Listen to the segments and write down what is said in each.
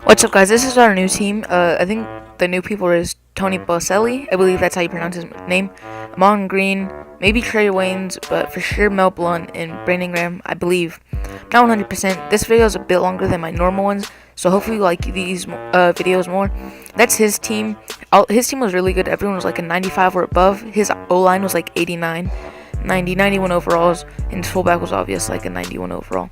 What's up, guys? This is our new team. I think the new people is Tony Boselli. I believe that's how you pronounce his name. Amon Green, maybe Trey Waynes, but for sure Mel Blunt and Brandon Graham, I believe. Not 100%. This video is a bit longer than my normal ones, so hopefully you like these videos more. That's his team. His team was really good. Everyone was like a 95 or above. His O-line was like 89, 90, 91 overalls, and his fullback was obvious like a 91 overall.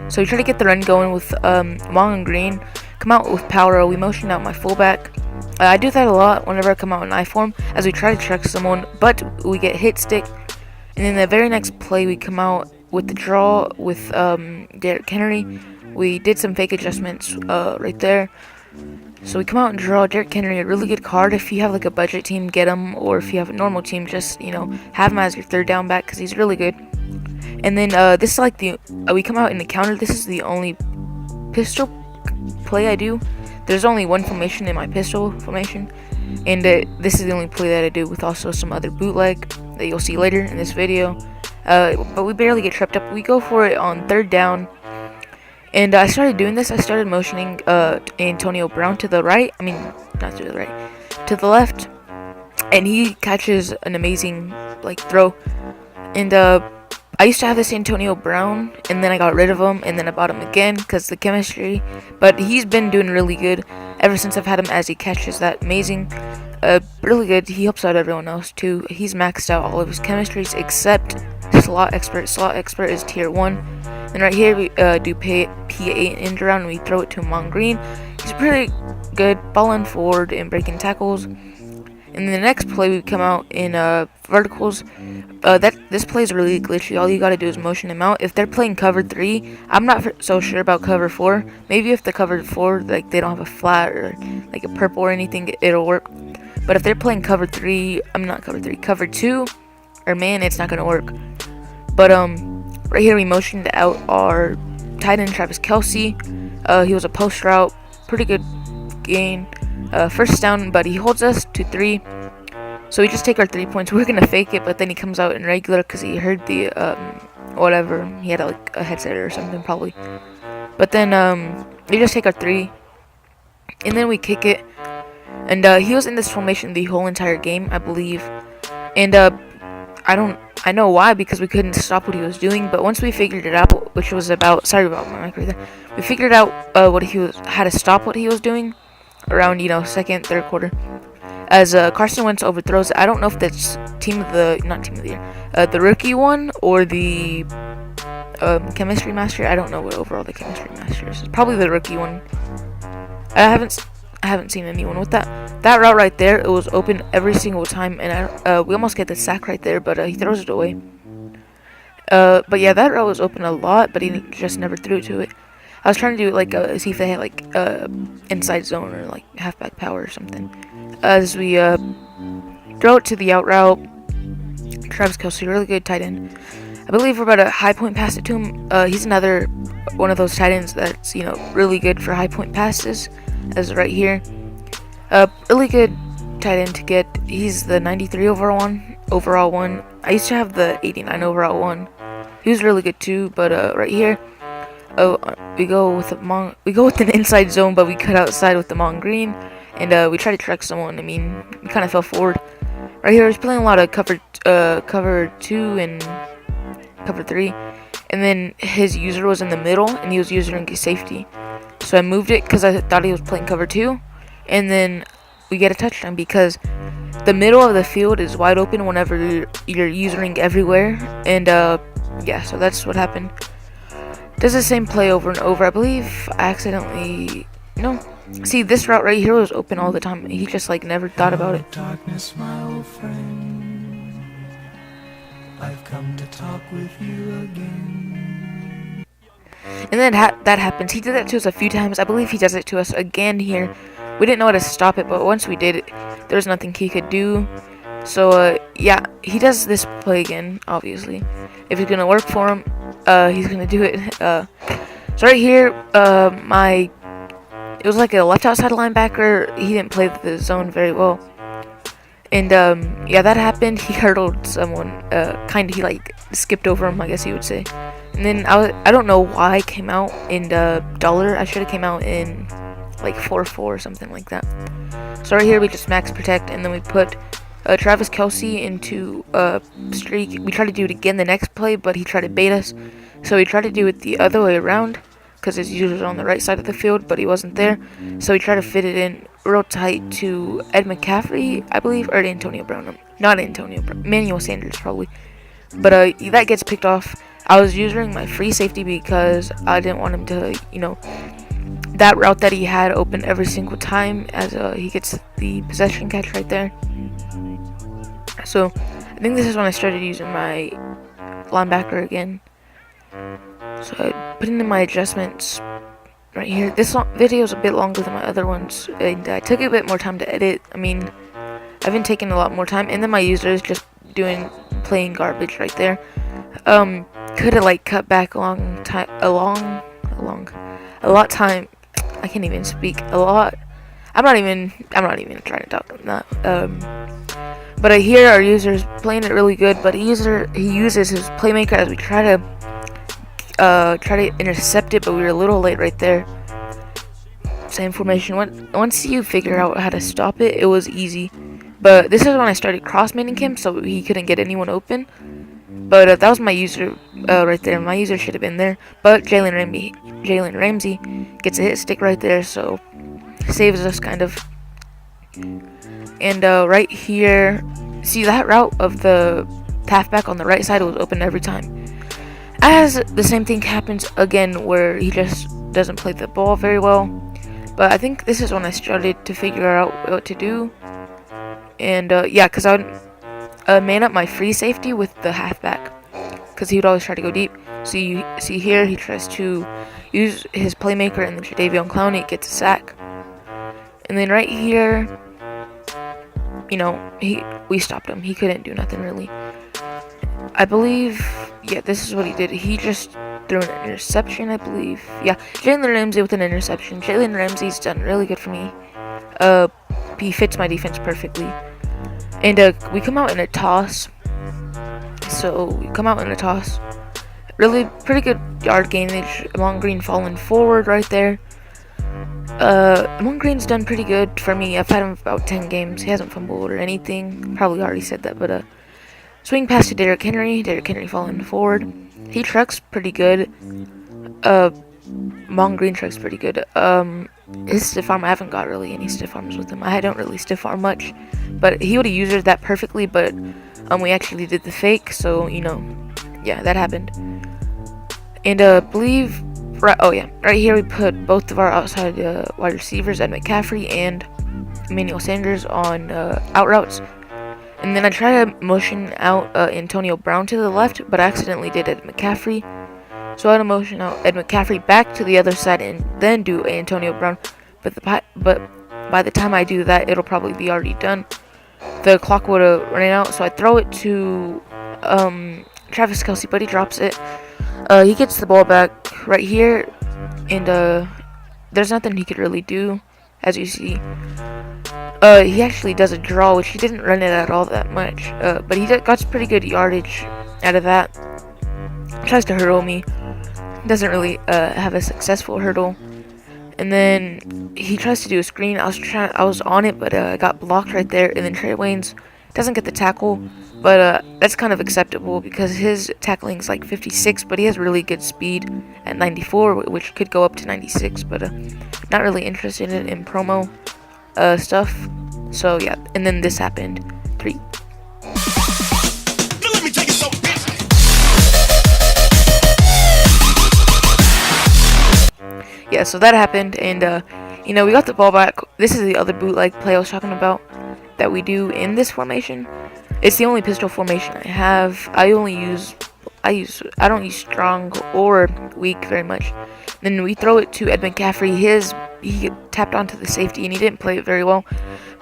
So we try to get the run going with Amon Green. Come out with power. We motion out my fullback. I do that a lot whenever I come out in I form, as we try to track someone, but we get hit stick. And then the very next play, we come out with the draw with Derrick Henry. We did some fake adjustments right there. So we come out and draw Derrick Henry, a really good card. If you have like a budget team, get him, or if you have a normal team, just have him as your third down back because he's really good. And then this is like we come out in the counter. This is the only pistol play I do. There's only one formation in my pistol formation, and this is the only play that I do with also some other bootleg that you'll see later in this video. But we barely get tripped up. We go for it on third down, and I started doing this. I started motioning Antonio Brown to the right. I mean, not to the right, to the left, and he catches an amazing throw. And I used to have this Antonio Brown, and then I got rid of him, and then I bought him again because the chemistry. But he's been doing really good ever since I've had him, as he catches that amazing. Really good. He helps out everyone else too. He's maxed out all of his chemistries except slot expert. Slot expert is tier 1. And right here we do PA end around, and we throw it to Amon Green. He's pretty good balling forward and breaking tackles. And then the next play, we come out in verticals. This play is really glitchy. All you gotta do is motion them out. If they're playing cover 3, I'm not so sure about cover 4. Maybe if the cover 4, they don't have a flat or like a purple or anything, it'll work. But if they're playing cover 3, cover 2, or man, it's not gonna work. But right here we motioned out our tight end Travis Kelce. He was a post route, pretty good gain. First down, but he holds us to 3. So we just take our 3 points. We're gonna fake it, but then he comes out in regular because he heard the whatever. He had a headset or something probably. But then we just take our 3, and then we kick it. And he was in this formation the whole entire game, I believe. And I know why, because we couldn't stop what he was doing. But once we figured it out, which was about, sorry about my mic right there. We figured out how to stop what he was doing around second, third quarter. As Carson Wentz overthrows it. I don't know if that's not team of the year, the rookie one or the chemistry master. I don't know what overall the chemistry master is. It's probably the rookie one. I haven't seen anyone with that route right there. It was open every single time, and we almost get the sack right there, but he throws it away. But yeah, that route was open a lot, but he just never threw to it. I was trying to do see if they had inside zone or halfback power or something. As we throw it to the out route, Travis Kelce, really good tight end. I believe we're about to high point pass it to him. He's another one of those tight ends that's really good for high point passes. As right here, really good tight end to get. He's the 93 overall one. I used to have the 89 overall one. He was really good too. But right here, we go with an inside zone, but we cut outside with the Amon Green, and we try to track someone. I mean, we kind of fell forward. Right here, he's playing a lot of cover 2 and cover 3, and then his user was in the middle, and he was using safety. So I moved it because I thought he was playing cover 2, and then we get a touchdown because the middle of the field is wide open whenever you're using everywhere, and yeah, so that's what happened. Does the same play over and over. I believe I accidentally see, this route right here was open all the time. He just never thought about it. Darkness, my old friend, I've come to talk with you again. And then that happens. He did that to us a few times. I believe he does it to us again here. We didn't know how to stop it, but once we did it, there was nothing he could do. So yeah, he does this play again. Obviously, if it's gonna work for him, he's gonna do it. So right here, it was like a left outside linebacker. He didn't play the zone very well, and yeah, that happened. He hurdled someone. He skipped over him, I guess you would say. And then I don't know why I came out in dollar. I should have came out in like 4-4 or something like that. So right here we just max protect, and then we put Travis Kelce into a streak. We tried to do it again the next play, but he tried to bait us. So we tried to do it the other way around, because his user's on the right side of the field, but he wasn't there. So we tried to fit it in real tight to Ed McCaffrey, I believe, or Antonio Brown. Not Antonio Brown, Emmanuel Sanders probably. But that gets picked off. I was using my free safety because I didn't want him to, that route that he had open every single time, as he gets the possession catch right there. So I think this is when I started using my linebacker again. So I put in my adjustments right here. This video is a bit longer than my other ones, and I took a bit more time to edit. I mean, I've been taking a lot more time, and then my user is just doing plain garbage right there. Could have like cut back a lot time. I can't even speak. A lot. I'm not even trying to talk on that. But I hear our user's playing it really good, but he uses his playmaker as we try to intercept it, but we were a little late right there. Same formation. Once you figure out how to stop it, it was easy. But this is when I started cross-manning him, so he couldn't get anyone open. But that was my user right there. My user should have been there. But Jalen Ramsey gets a hit stick right there, so saves us kind of. And right here, see that route of the halfback on the right side was open every time. As the same thing happens again, where he just doesn't play the ball very well. But I think this is when I started to figure out what to do. And yeah, because I would man up my free safety with the halfback, because he would always try to go deep. So you see here, he tries to use his playmaker, and then Jadeveon Clowney gets a sack. And then right here, we stopped him. He couldn't do nothing really. I believe, yeah, this is what he did. He just threw an interception, I believe. Yeah, Jalen Ramsey with an interception. Jalen Ramsey's done really good for me. He fits my defense perfectly. And we come out in a toss. So we come out in a toss. Really pretty good yard gainage. Amon Green falling forward right there. Amon Green's done pretty good for me. I've had him about 10 games. He hasn't fumbled or anything. Probably already said that, but swing pass to Derrick Henry. Derrick Henry falling forward. He trucks pretty good. Amon Green trucks pretty good. His stiff arm, I haven't got really any stiff arms with him. I don't really stiff arm much, but he would have used that perfectly. But we actually did the fake, so yeah, that happened. And believe right here we put both of our outside wide receivers, Ed McCaffrey and Emmanuel Sanders, on out routes. And then I try to motion out Antonio Brown to the left, but I accidentally did Ed McCaffrey. So I had to motion out Ed McCaffrey back to the other side and then do Antonio Brown. But by the time I do that, it'll probably be already done. The clock would have run out, so I throw it to Travis Kelce, but he drops it. He gets the ball back right here, and there's nothing he could really do, as you see. He actually does a draw, which he didn't run it at all that much, but he got pretty good yardage out of that. Tries to hurdle me, doesn't really have a successful hurdle, and then he tries to do a screen. I was on it, but I got blocked right there, and then Trey Waynes doesn't get the tackle, but that's kind of acceptable because his tackling is like 56, but he has really good speed at 94, which could go up to 96, but not really interested in promo stuff. So yeah, and then this happened. 3. Yeah, so that happened, and we got the ball back. This is the other bootleg play I was talking about that we do in this formation. It's the only pistol formation I have. I don't use strong or weak very much. Then we throw it to Ed McCaffrey. He tapped onto the safety and he didn't play it very well,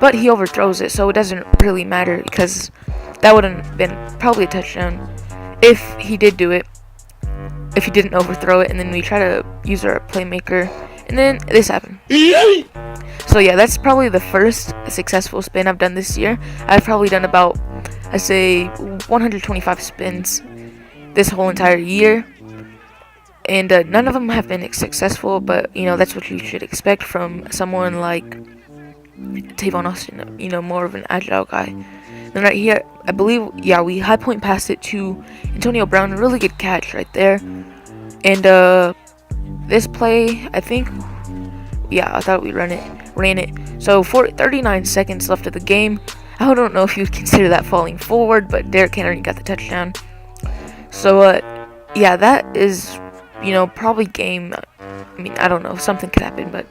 but he overthrows it, so it doesn't really matter because that would have been probably a touchdown if he did do it. If he didn't overthrow it, and then we try to use our playmaker, and then this happened. So yeah, that's probably the first successful spin I've done this year. I've probably done about, I say, 125 spins this whole entire year. and none of them have been successful. But that's what you should expect from someone like Tavon Austin. More of an agile guy. Then right here, I believe, yeah, we high point passed it to Antonio Brown. A really good catch right there. And this play, I think, yeah, I thought we ran it. So for 39 seconds left of the game. I don't know if you would consider that falling forward, but Derrick Henry got the touchdown. So yeah, that is probably game. I mean, I don't know, something could happen, but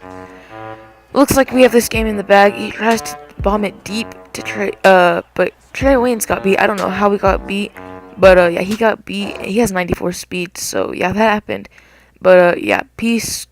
looks like we have this game in the bag. He tries to bomb it deep to Trey, but Trey Waynes got beat. I don't know how he got beat, but yeah, he got beat. He has 94 speed, so yeah, that happened. But yeah, peace.